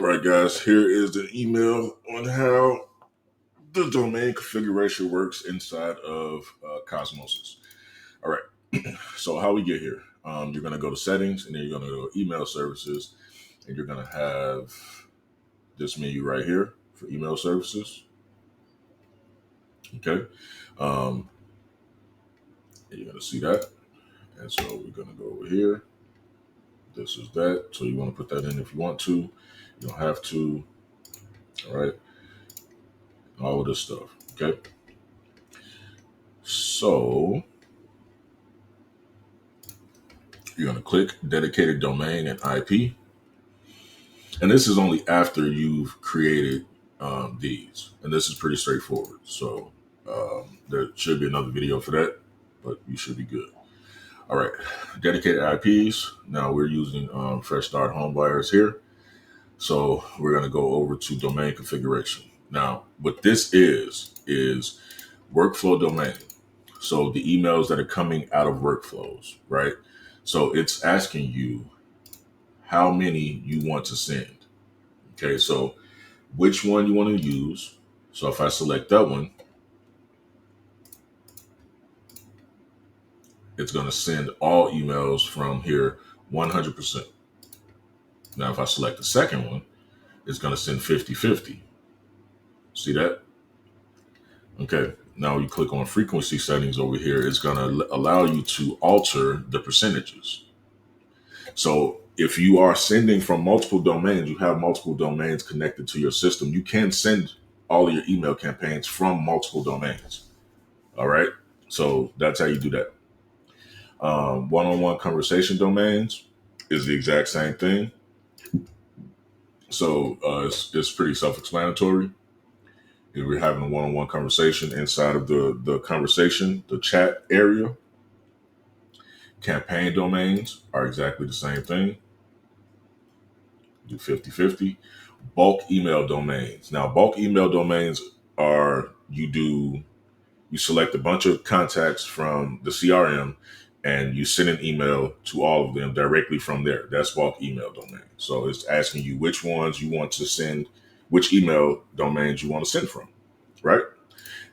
Right, guys, here is the email on how the domain configuration works inside of Cosmos. All right, so how we get here, you're going to go to settings, and then you're going to go to email services, and you're going to have this menu right here for email services. Okay, and you're going to see that. And so we're going to go over here. This is that. So you want to put that in if you want to. You don't have to. All right. All of this stuff. Okay. So you're going to click dedicated domain and IP. And this is only after you've created these. And this is pretty straightforward. So there should be another video for that, but you should be good. All right. Dedicated IPs. Now we're using Fresh Start Homebuyers here. So we're going to go over to domain configuration. Now, what this is workflow domain. So the emails that are coming out of workflows, right? So it's asking you how many you want to send. Okay, so which one you want to use. So if I select that one, it's going to send all emails from here 100%. Now, if I select the second one, it's going to send 50-50. See that? Okay, now you click on frequency settings over here. It's going to allow you to alter the percentages. So if you are sending from multiple domains, you have multiple domains connected to your system, you can send all of your email campaigns from multiple domains. All right. So that's how you do that. One-on-one conversation domains is the exact same thing. So it's pretty self-explanatory. If we're having a one-on-one conversation inside of the conversation, the chat area, campaign domains are exactly the same thing. Do 50-50. Bulk email domains. Now, bulk email domains are you select a bunch of contacts from the CRM and you send an email to all of them directly from there. That's bulk email domain. So it's asking you which ones you want to send, which email domains you want to send from, right?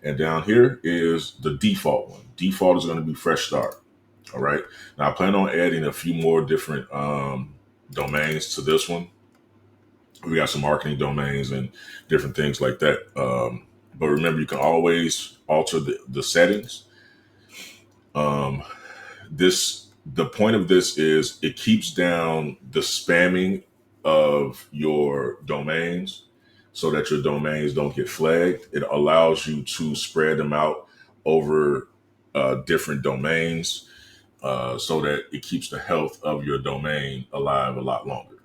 And down here is the default one. Default is going to be Fresh Start. All right. Now I plan on adding a few more different domains to this one. We got some marketing domains and different things like that. But remember, you can always alter the settings. The point of this is it keeps down the spamming of your domains so that your domains don't get flagged. It allows you to spread them out over different domains so that it keeps the health of your domain alive a lot longer.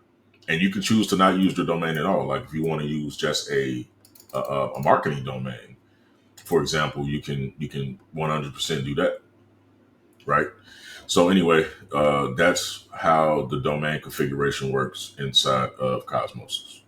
And you can choose to not use your domain at all. Like if you want to use just a marketing domain, for example, you can 100% do that, right? So anyway, that's how the domain configuration works inside of Cosmos.